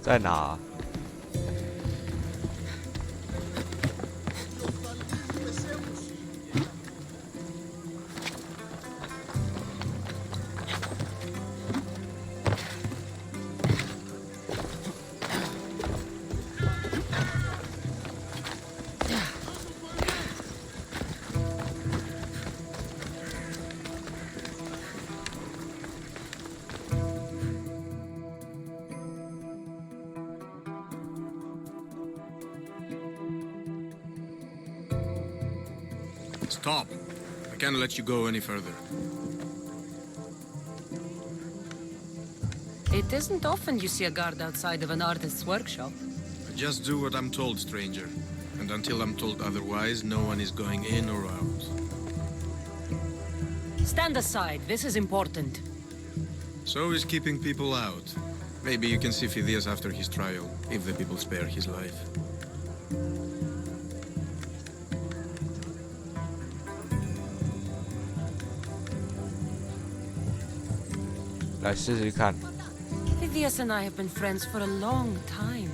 在哪？Stop. I can't let you go any further. It isn't often you see a guard outside of an artist's workshop. Just do what I'm told, stranger. And until I'm told otherwise, no one is going in or out. Stand aside, this is important. So is keeping people out. Maybe you can see Phidias after his trial, if the people spare his life.来试试看。 Phidias and I have been friends for a long time.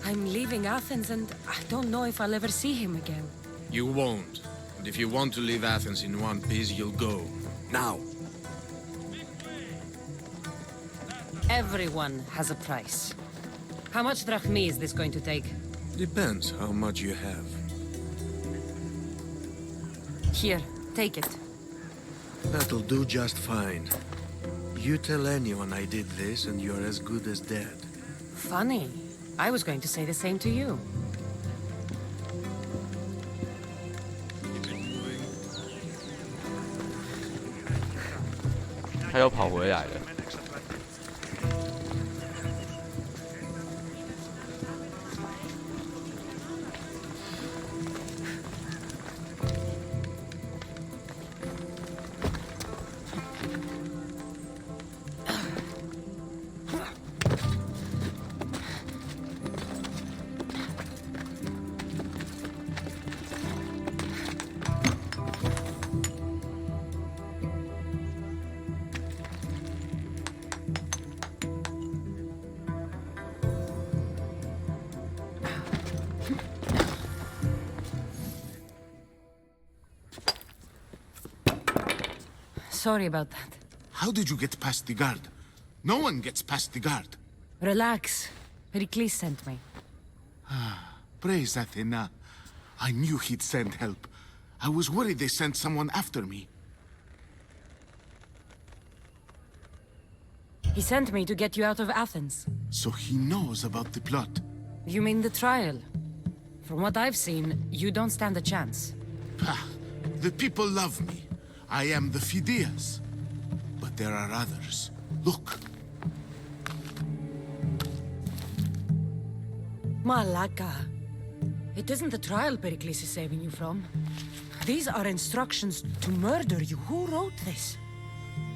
I'm leaving Athens and I don't know if I'll ever see him again. You won't. And if you want to leave Athens in one piece, you'll go. Now. Everyone has a price. How much drachmi is this going to take? Depends how much you have. Here, take it. That'll do just fine. You tell anyone I did this and you're as good as dead. Funny. I was going to say the same to you. Keep it moving. 他又跑回来了。Sorry about that. How did you get past the guard? No one gets past the guard. Relax. Pericles sent me. Praise Athena. I knew he'd send help. I was worried they sent someone after me. He sent me to get you out of Athens. So he knows about the plot. You mean the trial? From what I've seen, you don't stand a chance. Pah, the people love me. I am the Phidias. But there are others. Look. Malaka. It isn't the trial Pericles is saving you from. These are instructions to murder you. Who wrote this?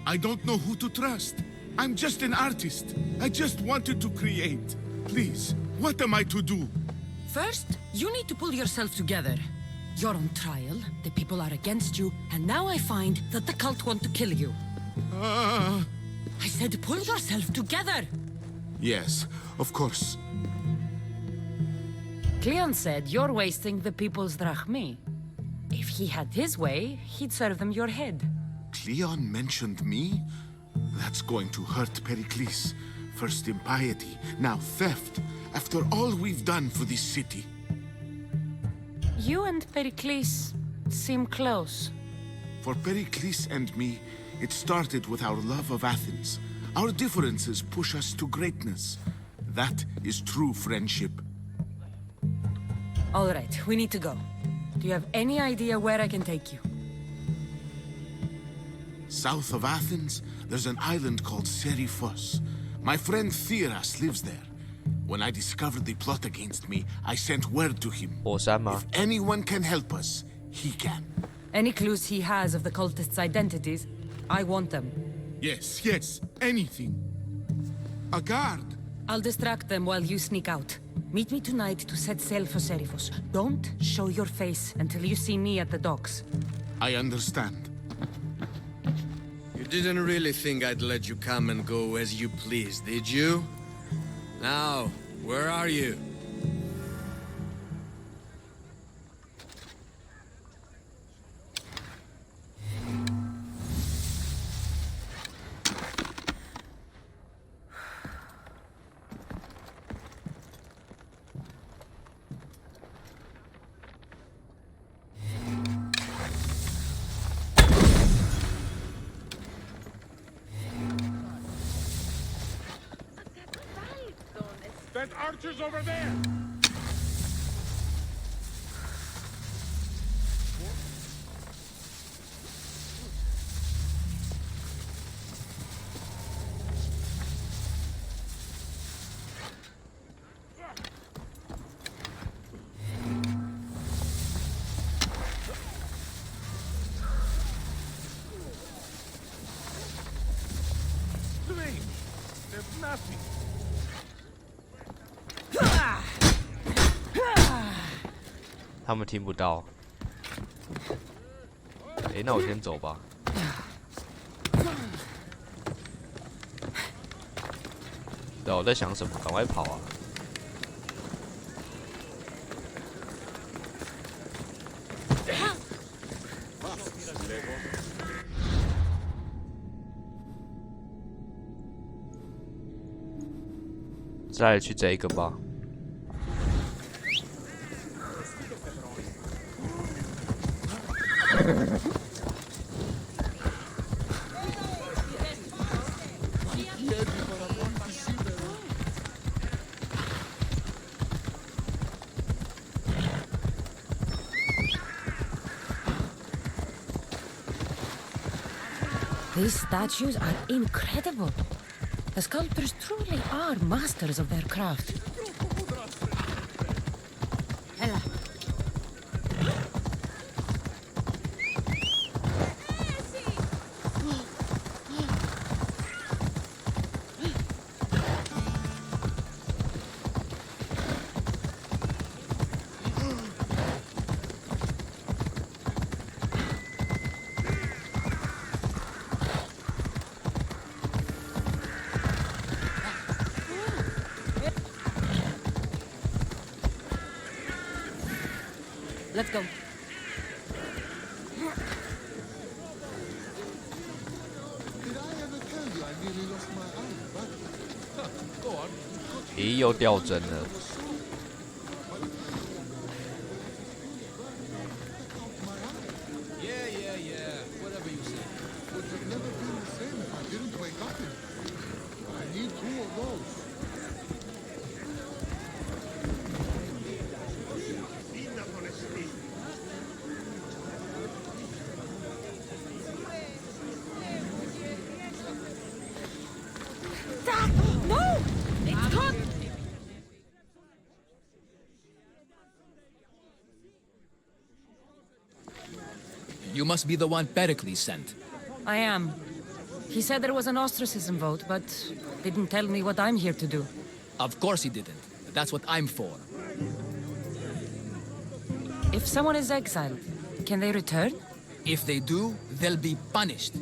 I don't know who to trust. I'm just an artist. I just wanted to create. Please, what am I to do? First, you need to pull yourself together. You're on trial, the people are against you, and now I find that the cult want to kill you. I said pull yourself together! Yes, of course. Cleon said you're wasting the people's drachmi. If he had his way, he'd serve them your head. Cleon mentioned me? That's going to hurt Pericles. First impiety, now theft. After all we've done for this city. You and Pericles seem close. For Pericles and me, it started with our love of Athens. Our differences push us to greatness. That is true friendship. All right, we need to go. Do you have any idea where I can take you? South of Athens, there's an island called Seriphos. My friend Theras lives there. When I discovered the plot against me, I sent word to him. 火山吗 If anyone can help us, he can. Any clues he has of the cultists' identities, I want them. Yes, yes, anything. A guard. I'll distract them while you sneak out. Meet me tonight to set sail for Seriphos. Don't show your face until you see me at the docks. I understand. You didn't really think I'd let you come and go as you please, did you? Now, where are you? That archer's over there! Strange. There's nothing. 他们听不到。那我先走吧。对，我在想什么？赶快跑啊！再来去这一个吧。These statues are incredible. The sculptors truly are masters of their craft. Ella. Let's go. Did I ever tell you I nearly lost my eye, but... Go on. 咦，又掉帧了。Yeah. Whatever you say. Would have never been the same if I didn't wake up in it. I need 2 of those. No! It's gone! You must be the one Pericles sent. I am. He said there was an ostracism vote, but didn't tell me what I'm here to do. Of course he didn't. That's what I'm for. If someone is exiled, can they return? If they do, they'll be punished.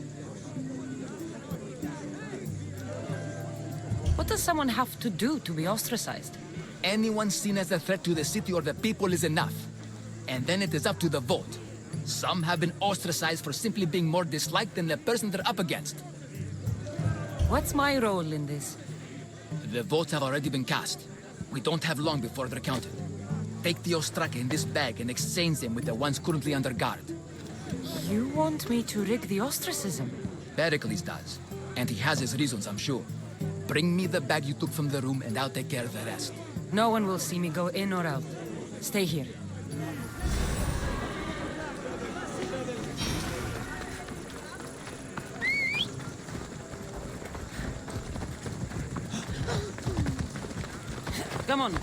What does someone have to do to be ostracized? Anyone seen as a threat to the city or the people is enough. And then it is up to the vote. Some have been ostracized for simply being more disliked than the person they're up against. What's my role in this? The votes have already been cast. We don't have long before they're counted. Take the Ostraka in this bag and exchange them with the ones currently under guard. You want me to rig the ostracism? Pericles does. And he has his reasons, I'm sure. Bring me the bag you took from the room and I'll take care of the rest. No one will see me go in or out. Stay here. Come on.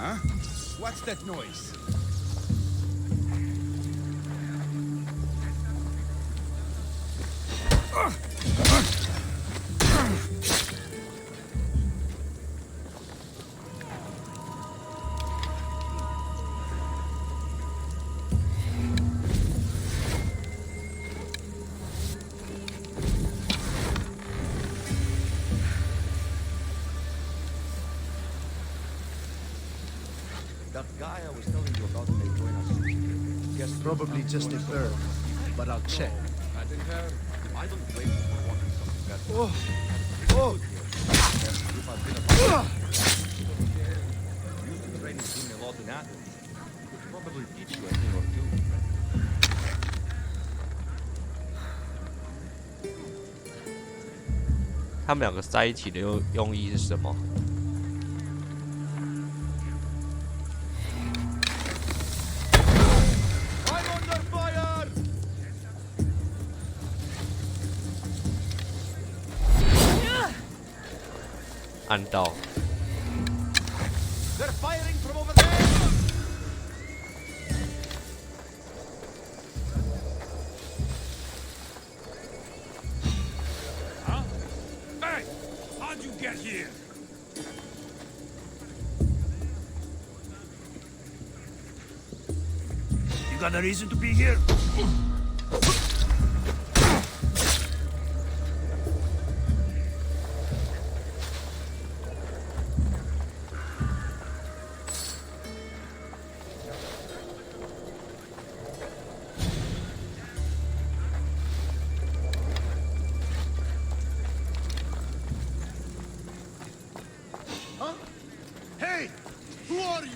Huh? What's that noise? That guy I was telling you about may join us. Guess Probably just a bird, but I'll check. I don't blame you for wanting something better. Oh! Oh! If I've been a used to training him a lot in Athens. Could probably teach you a thing or two. 他们两个在一起的用意是什么？ 按到。 They're firing from over there! Huh? Hey! How'd you get here? You got a reason to be here? Hey! Who are you?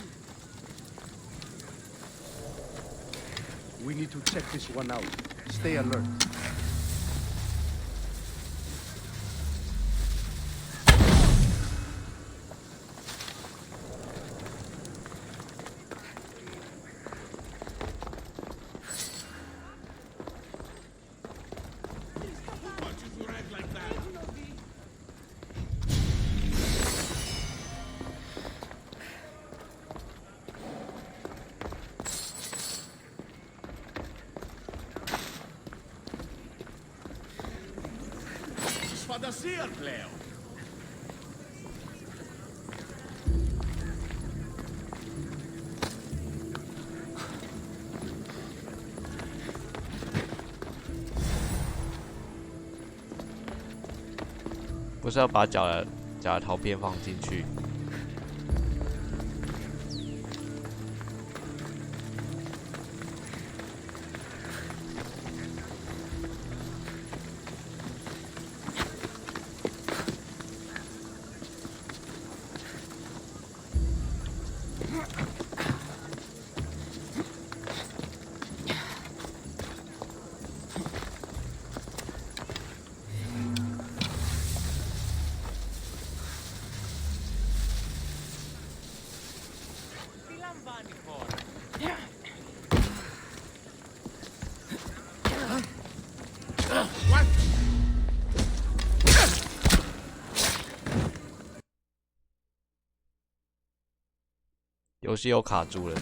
We need to check this one out. Stay alert. Φαντασία πλέον. "不是要把假的陶片放进去？" 游戏又卡住了。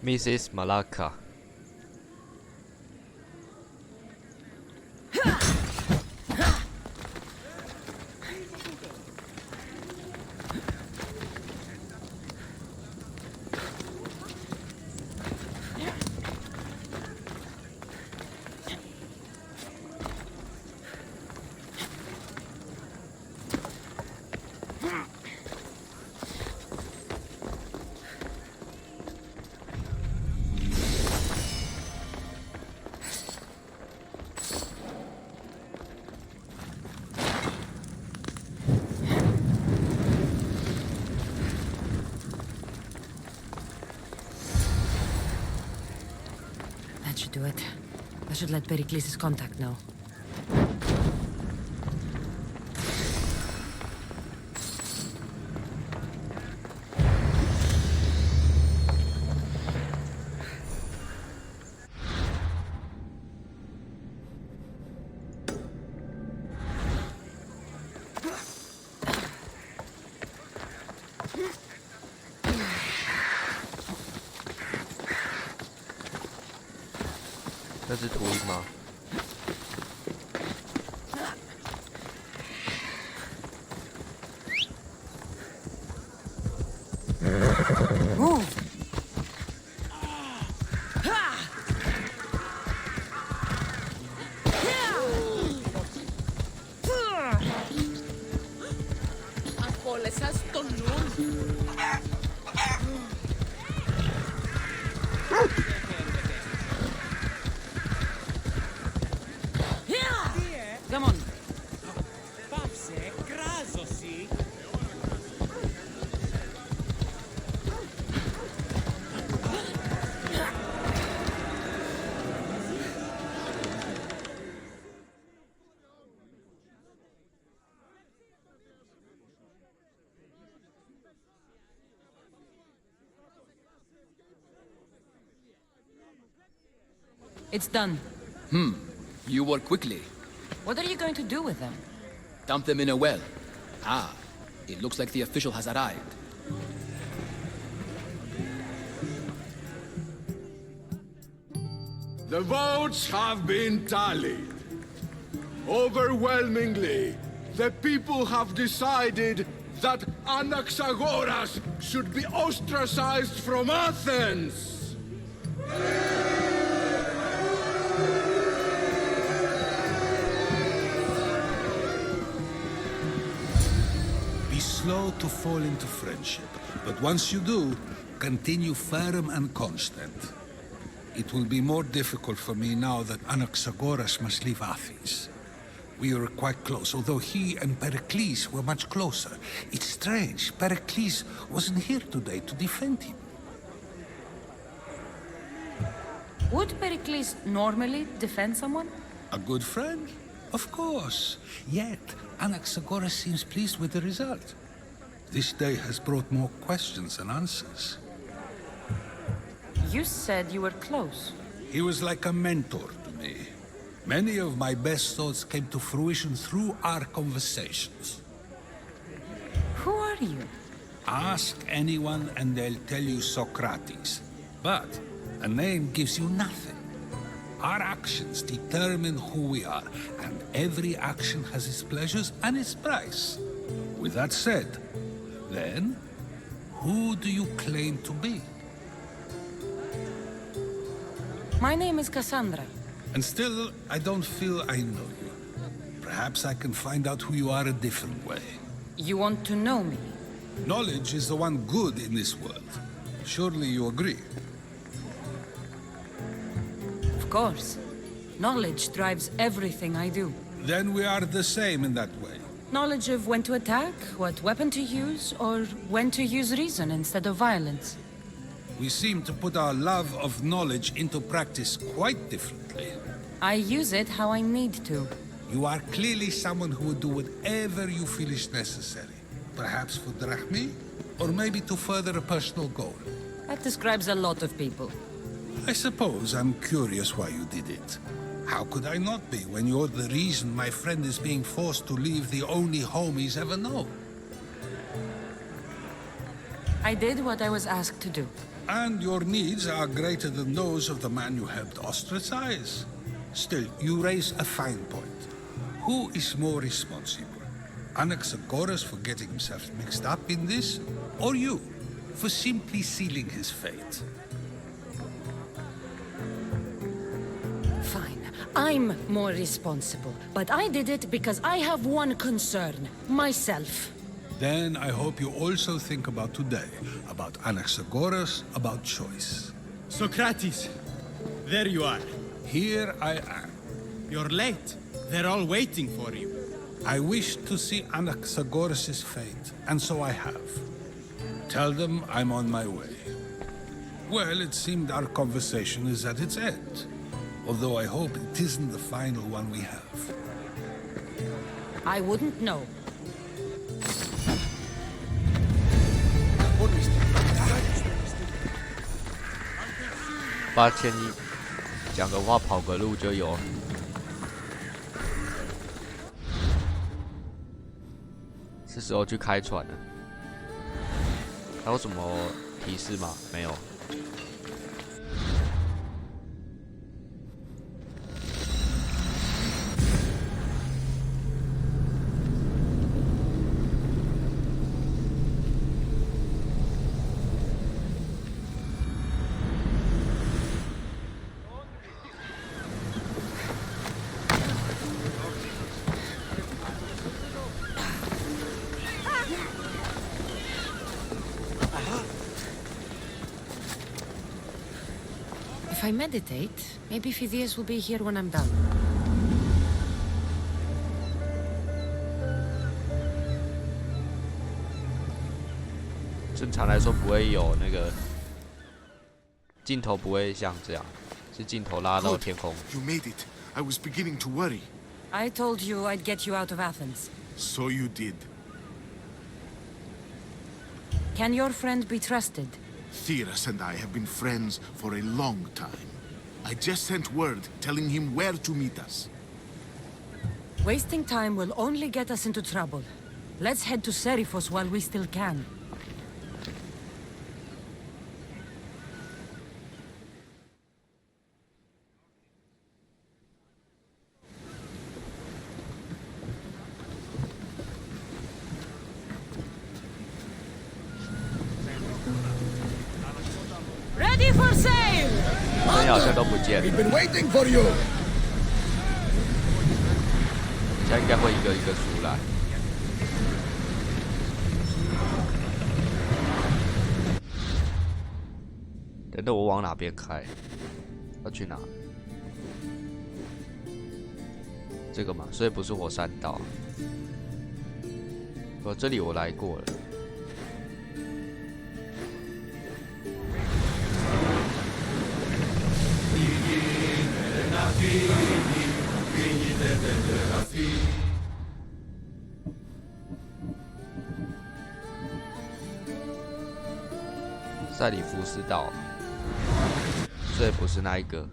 Mrs. Malaka。That should do it. I should let Pericles' contact know.那是图音吗？Come on. It's done. You work quickly. What are you going to do with them? Dump them in a well. Ah, it looks like the official has arrived. The votes have been tallied. Overwhelmingly, the people have decided that Anaxagoras should be ostracized from Athens! Be slow to fall into friendship, but once you do, continue firm and constant. It will be more difficult for me now that Anaxagoras must leave Athens. We were quite close, although he and Pericles were much closer. It's strange, Pericles wasn't here today to defend him. Would Pericles normally defend someone? A good friend? Of course. Yet, Anaxagoras seems pleased with the result. This day has brought more questions than answers. You said you were close. He was like a mentor to me. Many of my best thoughts came to fruition through our conversations. Who are you? Ask anyone and they'll tell you Socrates. But a name gives you nothing. Our actions determine who we are, and every action has its pleasures and its price. With that said, then, who do you claim to be? My name is Cassandra. And still, I don't feel I know you. Perhaps I can find out who you are a different way. You want to know me? Knowledge is the one good in this world. Surely you agree? Of course. Knowledge drives everything I do. Then we are the same in that way. Knowledge of when to attack, what weapon to use, or when to use reason instead of violence. We seem to put our love of knowledge into practice quite differently. I use it how I need to. You are clearly someone who would do whatever you feel is necessary. Perhaps for drachmi, or maybe to further a personal goal. That describes a lot of people. I suppose I'm curious why you did it. How could I not be when you're the reason my friend is being forced to leave the only home he's ever known? I did what I was asked to do. And your needs are greater than those of the man you helped ostracize. Still, you raise a fine point. Who is more responsible? Anaxagoras for getting himself mixed up in this, or you for simply sealing his fate? Fine. I'm more responsible. But I did it because I have one concern. Myself. Then I hope you also think about today, about Anaxagoras, about choice. Socrates, there you are. Here I am. You're late. They're all waiting for you. I wish to see Anaxagoras' fate, and so I have. Tell them I'm on my way. Well, it seemed our conversation is at its end. although I hope it isn't the final one we have. I wouldn't know. 8100，讲个话跑个路就有了。是时候去开船了。还有什么提示吗？没有。If I meditate, maybe Phidias will be here when I'm done. 正常来说不会有那个镜头，不会像这样，是镜头拉到天空。You made it. I was beginning to worry. I told you I'd get you out of Athens. So you did. Can your friend be trusted? Theras and I have been friends for a long time. I just sent word telling him where to meet us. Wasting time will only get us into trouble. Let's head to Seriphos while we still can. Ready for sail! 人好像都不见了， We've been waiting for you! 现在应该会一个一个出来。等等，我往哪边开？要去哪？这个嘛，所以不是火山岛。这里我来过了。塞里夫斯岛，所以不是那一个。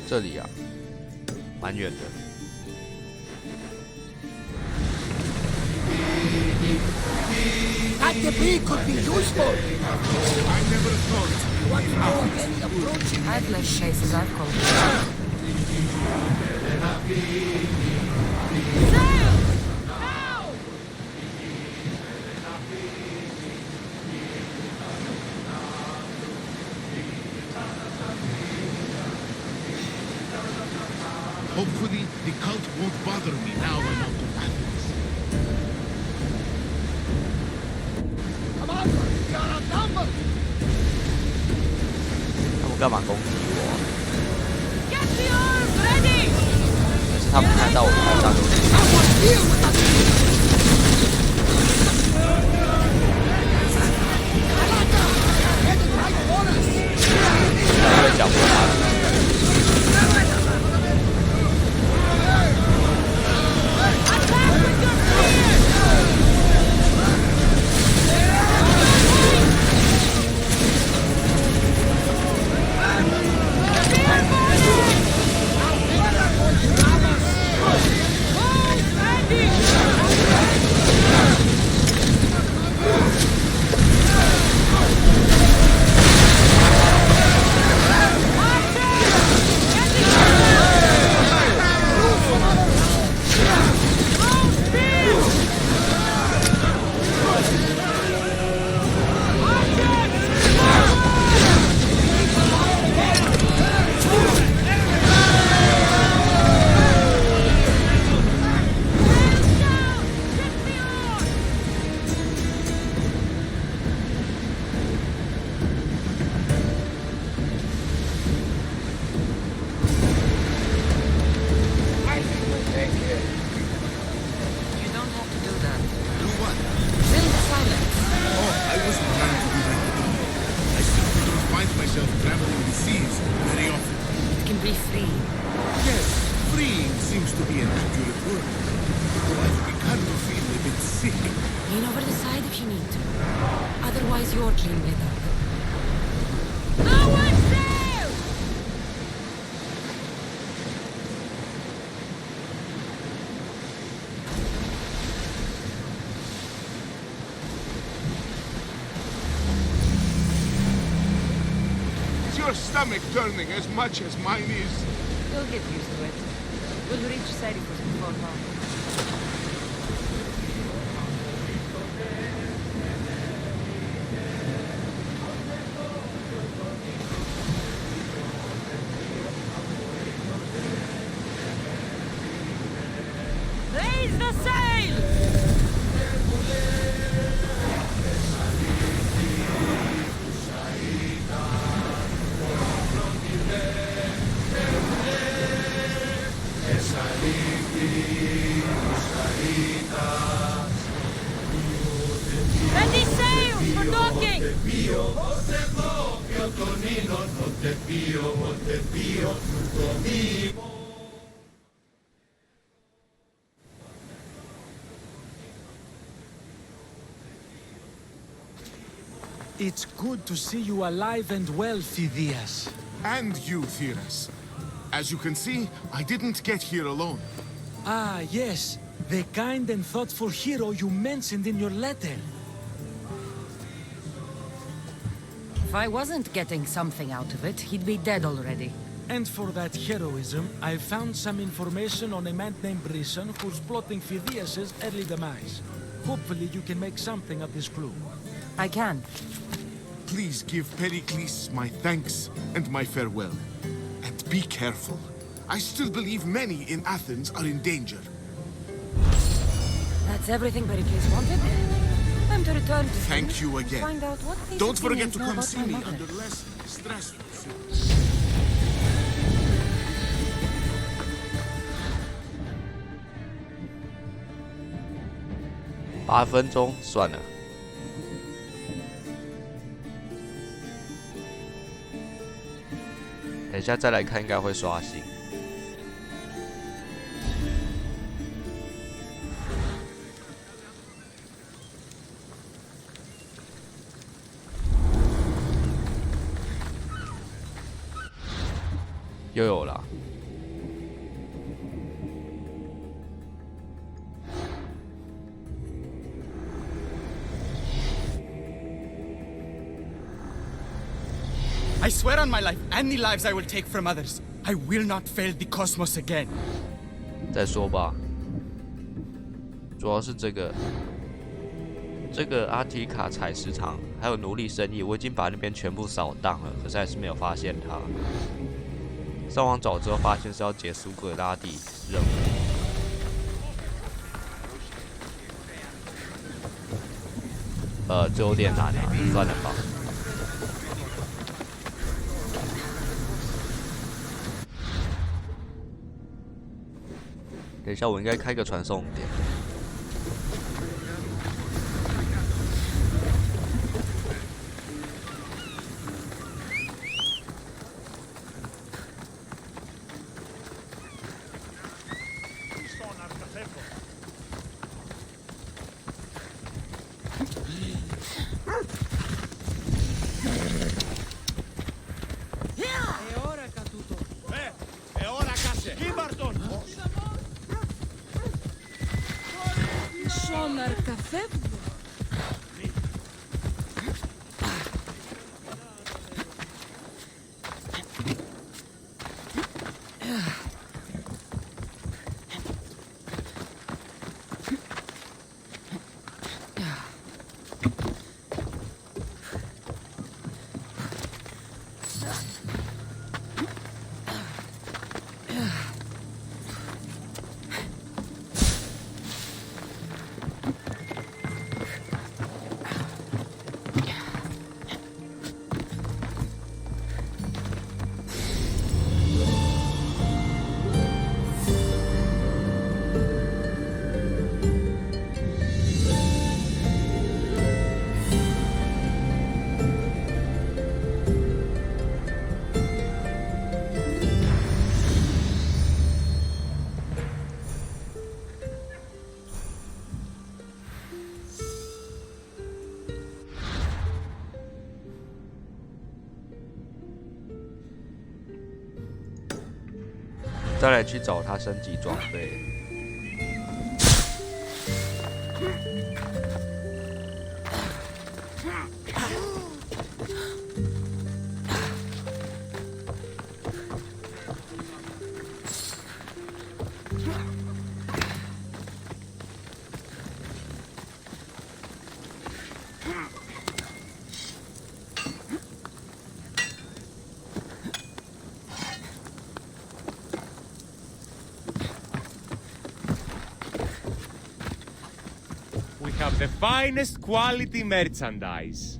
这里啊，蛮远的。At the peak could be useful! I never thought. Want to know of any approaching? I've less chases, I've called. Sail! Now! Hopefully, the cult won't bother me now I'm out of Athens. Come on! We are outnumbered! 他们干嘛攻击我？ Get the arms ready! 可是他们看到我台上有人， Someone deal with us! Headed right for us! 他被缴获他了。 Attack with your spears! Now, No one's there! Is your stomach turning as much as mine is? You'll get used to it. We'll reach Serifus before long. Raise the sail! Ready sails for docking! It's good to see you alive and well, Phidias. And you, Theras. As you can see, I didn't get here alone. Ah, yes. The kind and thoughtful hero you mentioned in your letter. If I wasn't getting something out of it, he'd be dead already. And for that heroism, I found some information on a man named Brisson who's plotting Phidias' early demise. Hopefully you can make something of this clue. I can. Please give Pericles my thanks and my farewell. And be careful. I still believe many in Athens are in danger. That's everything Pericles wanted. Time to return to Thank you and again. find out what these Don't forget Athenians to know come about see my me mother. under less stressful circumstances. 8分钟算了。等一下再来看，应该会刷新。又有了。I swear on my life and the lives I will take from others, I will not fail the cosmos again. 再说吧。主要是这个阿提卡采石场还有奴隶生意，我已经把那边全部扫荡了，可是还是没有发现他。上网找之后发现是要解苏格拉底任务。这有点难啊，算了吧。等一下，我应该开个传送点。再来去找他升级装备。We have the finest quality merchandise.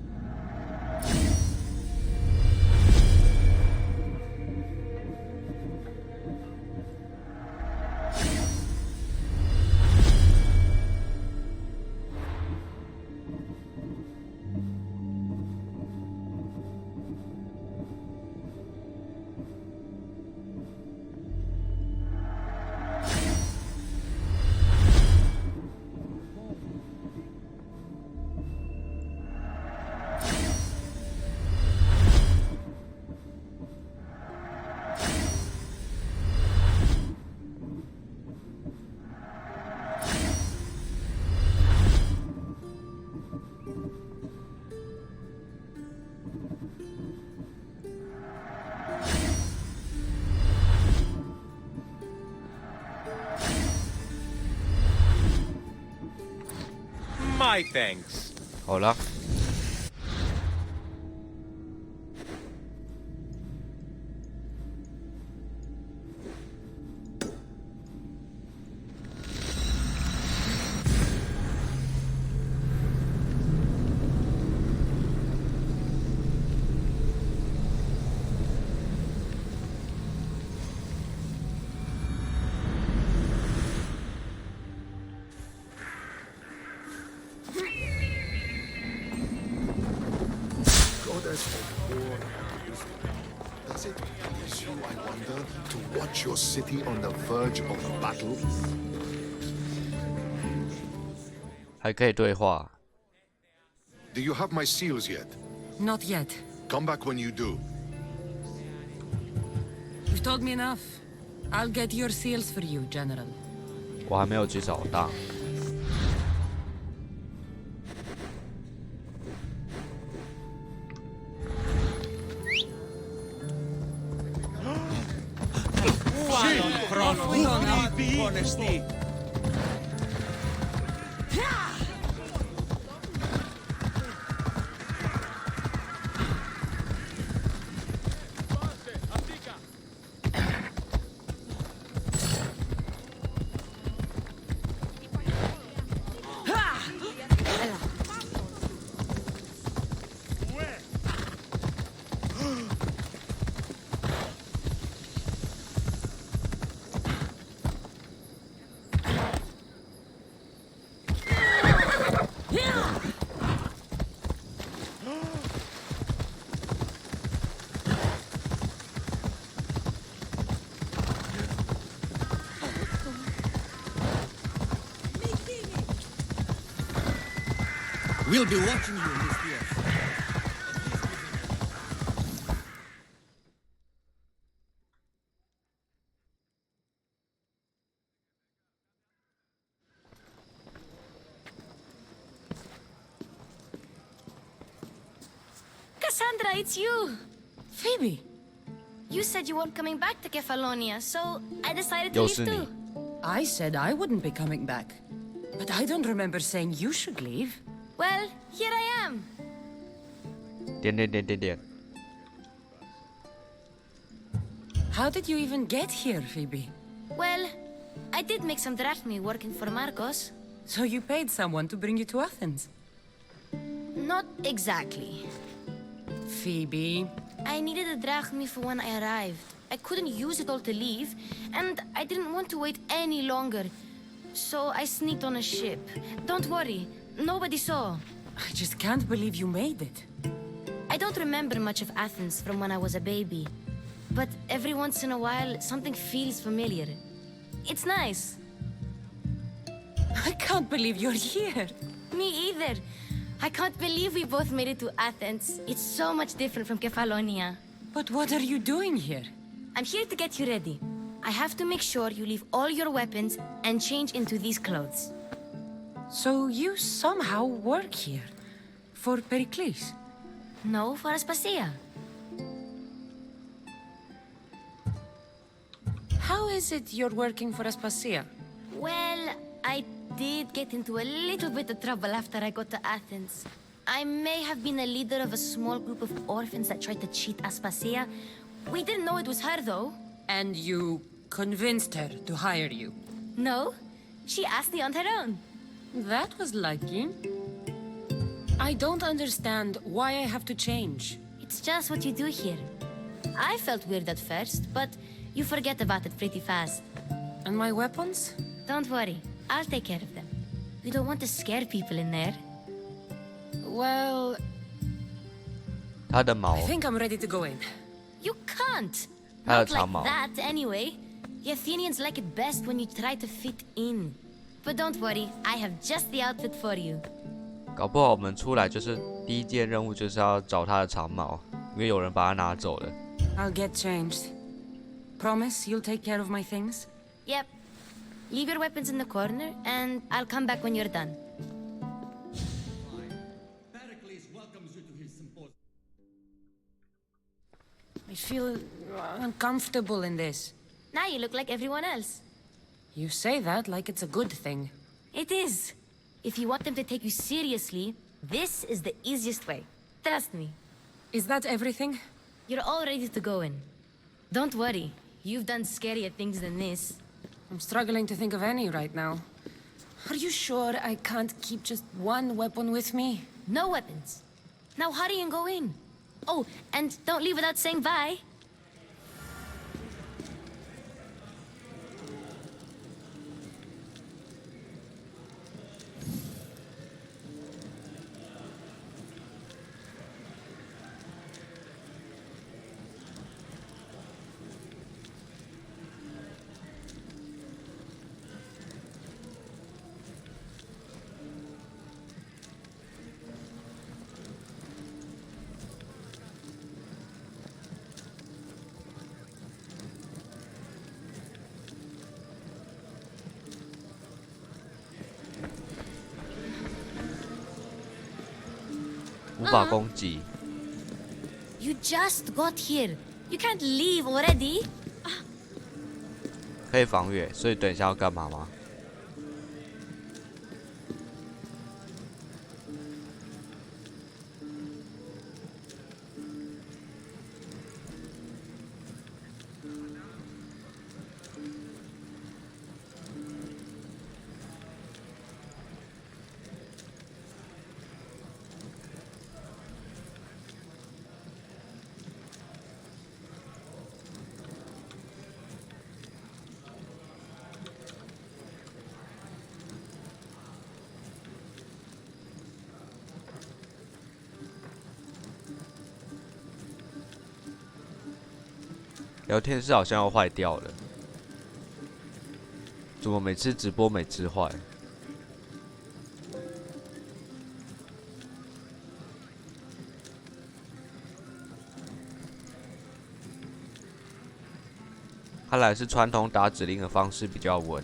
My thanks. 好了。Does it please you, I wonder, to watch your city on the verge of battle? 还可以对话。 Do you have my seals yet? Not yet. Come back when you do. You've told me enough. I'll get your seals for you, General. 我还没有去找到。Honesty. We'll be watching you, Miss Diaz. Cassandra, it's you! Phoebe! You said you weren't coming back to Kefalonia, so I decided to 又 leave 是你 too.。I said I wouldn't be coming back. But I don't remember saying you should leave. Well, here I am. 点点点点点。 How did you even get here, Phoebe? Well, I did make some drachmi working for Marcos. So you paid someone to bring you to Athens? Not exactly. Phoebe... I needed a drachmi for when I arrived. I couldn't use it all to leave, and I didn't want to wait any longer. So I sneaked on a ship. Don't worry, nobody saw. I just can't believe you made it. I don't remember much of Athens from when I was a baby. But every once in a while, something feels familiar. It's nice. I can't believe you're here. Me either. I can't believe we both made it to Athens. It's so much different from Kefalonia. But what are you doing here? I'm here to get you ready. I have to make sure you leave all your weapons and change into these clothes. So you somehow work here. For Pericles? No, for Aspasia. How is it you're working for Aspasia? Well, I did get into a little bit of trouble after I got to Athens. I may have been a leader of a small group of orphans that tried to cheat Aspasia. We didn't know it was her, though. And you convinced her to hire you? No, she asked me on her own. That was lucky. I don't understand why I have to change. It's just what you do here. I felt weird at first, but you forget about it pretty fast. And my weapons? Don't worry, I'll take care of them. We don't want to scare people in there. Well, 它的毛 I think I'm ready to go in. You can't! 它的 Not 长 like 毛 that, anyway. The Athenians like it best when you try to fit in. But don't worry, I have just the outfit for you. 搞不好我们出来就是第一件任务就是要找它的长毛，因为有人把它拿走了。 I'll get changed. Promise you'll take care of my things? Yep. Leave your weapons in the corner, and I'll come back when you're done. I feel uncomfortable in this. Now you look like everyone else. You say that like it's a good thing. It is. If you want them to take you seriously, this is the easiest way. Trust me. Is that everything? You're all ready to go in. Don't worry. You've done scarier things than this. I'm struggling to think of any right now. Are you sure I can't keep just one weapon with me? No weapons. Now hurry and go in. Oh, and don't leave without saying bye.无法攻击。 You just got here. You can't leave already. 可以防御，所以等一下要干嘛吗？聊天室好像要坏掉了，怎么每次直播每次坏？看来是传统打指令的方式比较稳。